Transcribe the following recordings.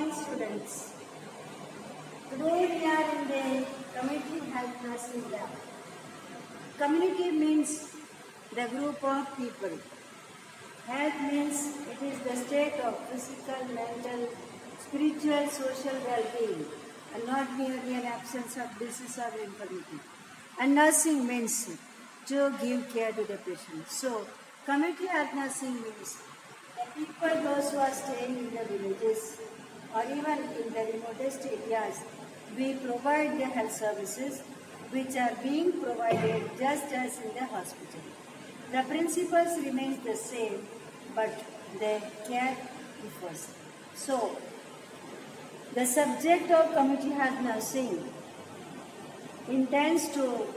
Fine students. Today we are in the community health nursing lab. Community means the group of people. Health means it is the state of physical, mental, spiritual, social well-being and not merely an absence of disease or infirmity. And nursing means to give care to the patient. So, community health nursing means the people, those who are staying in the villages or even in the remotest areas, we provide the health services which are being provided just as in the hospital. The principles remain the same, but the care differs. So, the subject of community health nursing intends to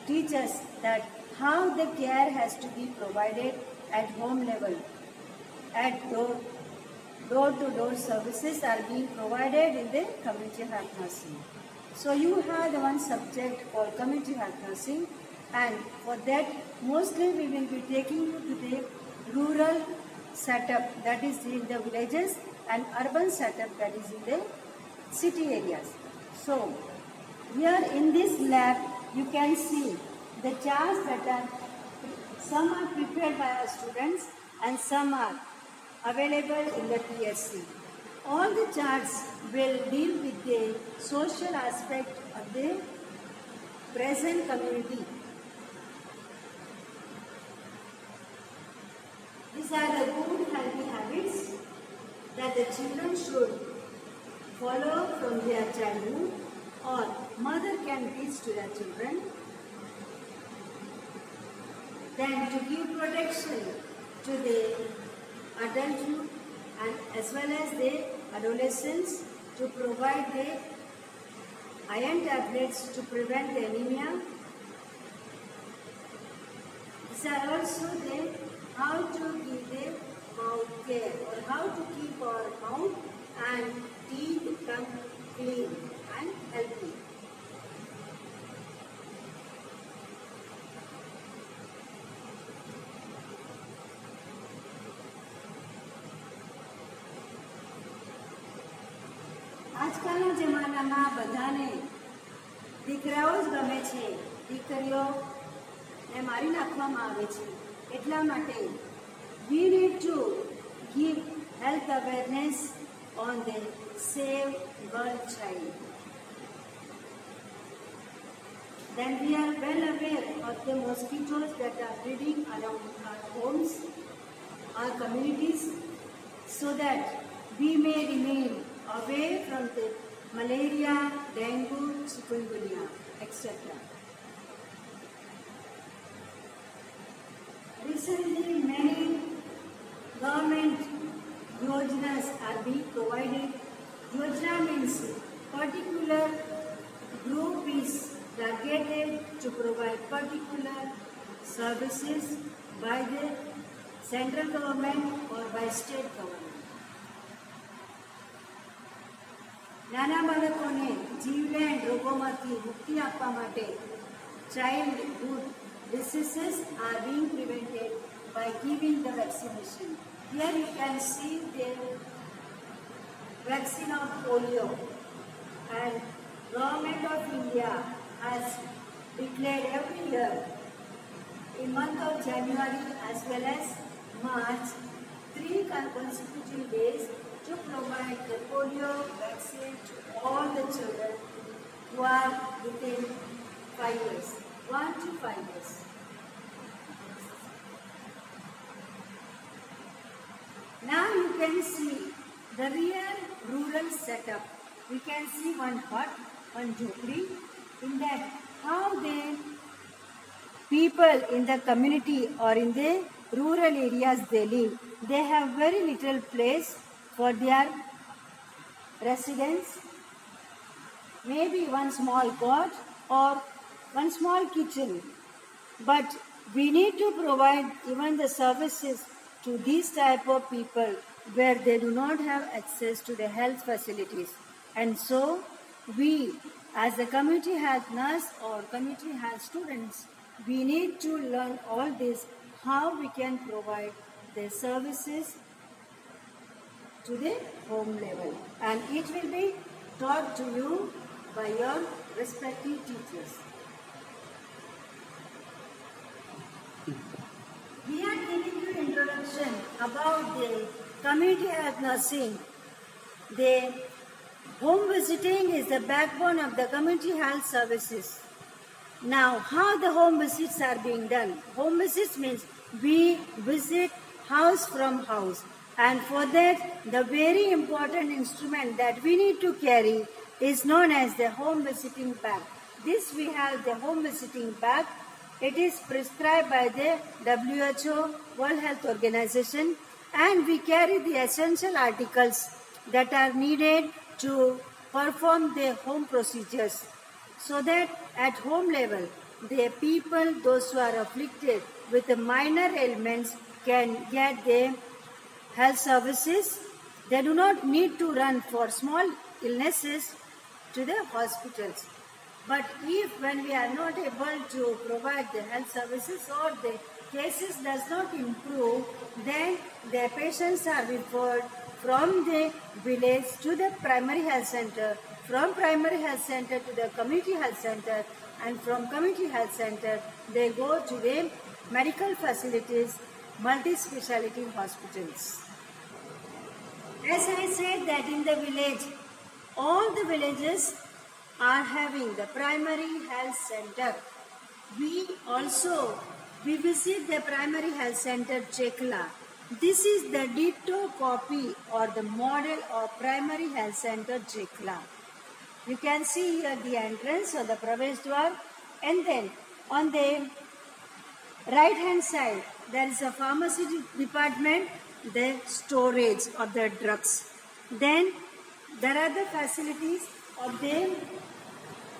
teach us that how the care has to be provided at home level, at door-to-door services are being provided in the community health nursing. So you have the one subject called community health nursing, and for that mostly we will be taking you to the rural setup, that is in the villages, and urban setup, that is in the city areas. So here in this lab you can see the charts that are, some are prepared by our students and some are available in the TSC. All the charts will deal with the social aspect of the present community. These are the good healthy habits that the children should follow from their childhood or mother can teach to their children. Then to give protection to the adulthood and as well as the adolescents, to provide the iron tablets to prevent the anemia. These are also the how to give the mouth care or how to keep our mouth and teeth come clean and healthy. આજકાલના જમાનામાં બધાને દીકરાઓ જ ગમે છે, દીકરીઓને મારી નાખવામાં આવે છે. એટલા માટે we need to give health awareness on the Save Girl Child. Then we are well aware of the mosquitoes that are breeding around our homes, our communities, so that we may remain away from the malaria, dengue, chikungunya, etc. Recently, many government yojanas are being provided. Yojana means particular group is targeted to provide particular services by the central government or by state government. નાના બાળકોને જીવલેણ રોગોમાંથી મુક્તિ આપવા માટે childhood diseases are being prevented by giving the vaccination. Here you can see the vaccine of polio, and Government of India has declared every year in month of January as well as March 3 consecutive days to provide the polio vaccine to all the children who are within 5 years, 1 to 5 years. Now you can see the real rural setup. We can see one hut, one jhopri. In that, how the people in the community or in the rural areas they live, they have very little place for their residence, maybe one small cot or one small kitchen. But we need to provide even the services to these type of people where they do not have access to the health facilities. And so we as a community health nurse or community health students, we need to learn all this, how we can provide the services to the home level, and it will be taught to you by your respective teachers. We are giving you introduction about the community health nursing. The home visiting is the backbone of the community health services. Now, how the home visits are being done? Home visits means we visit house from house, and for that the very important instrument that we need to carry is known as the home visiting bag. This we have the home visiting bag. It is prescribed by the WHO, World Health Organization, and we carry the essential articles that are needed to perform the home procedures, so that at home level the people, those who are afflicted with the minor ailments, can get the health services. They do not need to run for small illnesses to the hospitals. But if when we are not able to provide the health services or the cases does not improve, then the patients are referred from the village to the primary health center, from primary health center to the community health center, and from community health center they go to the medical facilities, multi-speciality hospitals. As I said that in the village, all the villages are having the primary health center. We visit the primary health center Chekla. This is the ditto copy or the model of primary health center Chekla. You can see here the entrance or the Pravesh Dwar, and then on the right hand side there is a pharmacy department, the storage of the drugs. Then there are the facilities of the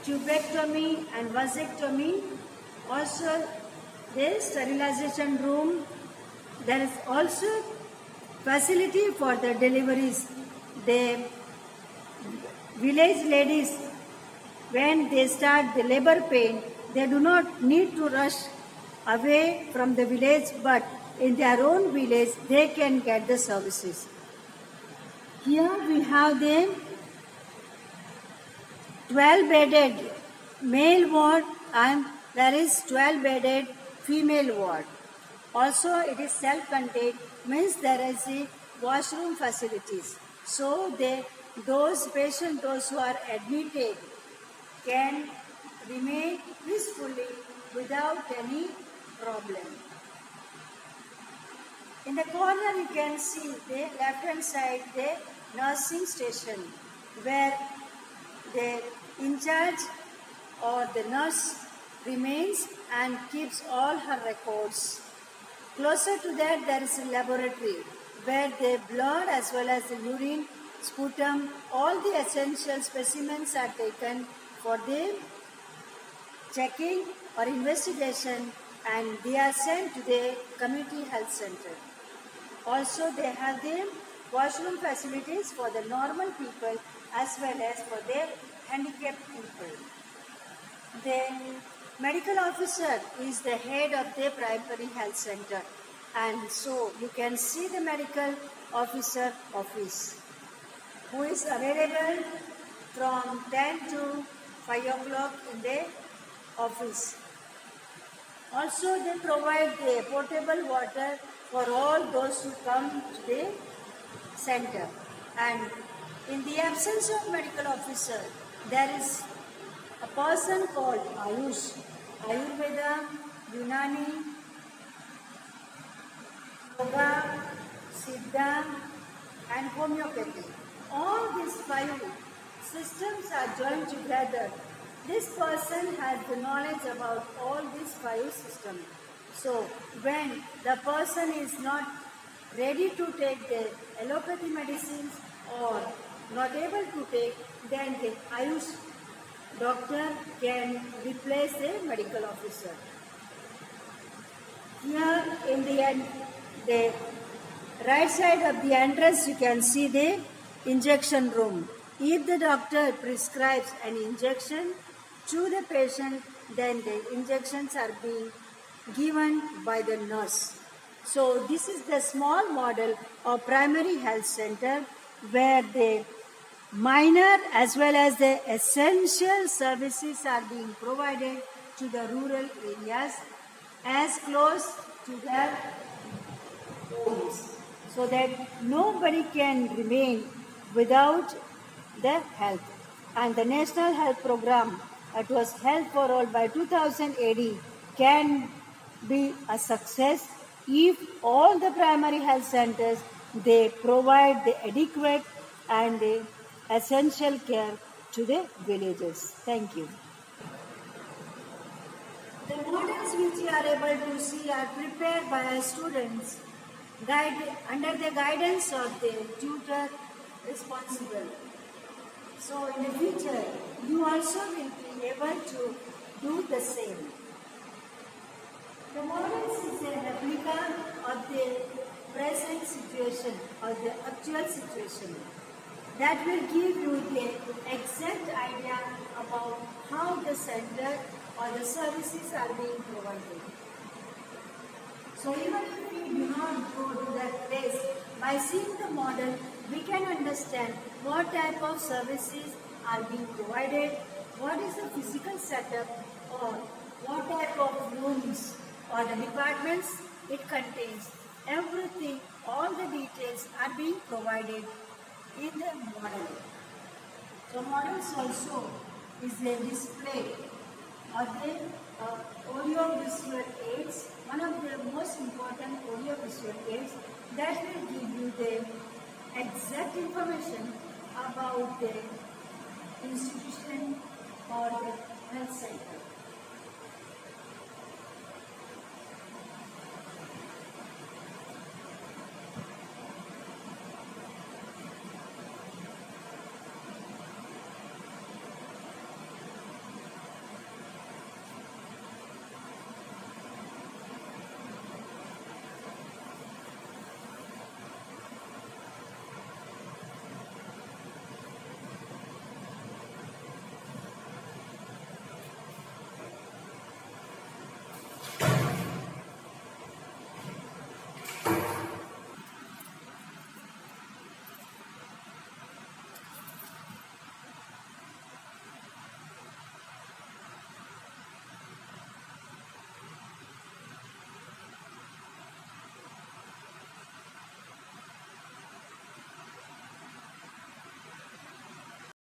tubectomy and vasectomy, also the sterilization room. There is also facility for the deliveries. The village ladies, when they start the labor pain, they do not need to rush away from the village, but in their own village they can get the services. Here we have the 12-bedded male ward, and there is 12-bedded female ward. Also it is self-contained, means there is a washroom facilities. So those patients, those who are admitted, can remain peacefully without any problem. In the corner you can see the left hand side the nursing station, where the in charge or the nurse remains and keeps all her records. Closer to that there is a laboratory where the blood as well as the urine, sputum, all the essential specimens are taken for the checking or investigation, and they are sent to the community health center. Also they have the washroom facilities for the normal people as well as for the handicapped people. The medical officer is the head of the primary health center, and so you can see the medical officer office, who is available from 10 to 5 o'clock in the office. Also they provide the potable water for all those who come to the center. And in the absence of medical officer, there is a person called Ayush, Ayurveda, Unani, Yoga, Siddha, and homeopathy. All these 5 systems are joined together. This person has the knowledge about all these 5 systems. So when the person is not ready to take the allopathy medicines or not able to take, then the Ayush doctor can replace the medical officer. Here in the right side of the entrance you can see the injection room. If the doctor prescribes an injection to the patient, then the injections are being given by the nurse. So this is the small model of primary health center where the minor as well as the essential services are being provided to the rural areas as close to their homes, so that nobody can remain without the health. And the National Health Program, that was Health for All by 2000 AD, can be a success if all the primary health centers they provide the adequate and the essential care to the villagers. Thank you. The models which you are able to see are prepared by our students under the guidance of the tutor responsible. So in the future, you also will be able to do the same. The models is a replica of the present situation or the actual situation that will give you the exact idea about how the center or the services are being provided. So even if we do not go to that place, by seeing the model, we can understand what type of services are being provided, what is the physical setup, or what type of rooms or the departments it contains. Everything, all the details are being provided in the model. So models also is a display of the audio-visual aids, one of the most important audio-visual aids that will give you the exact information about the institution or the health center.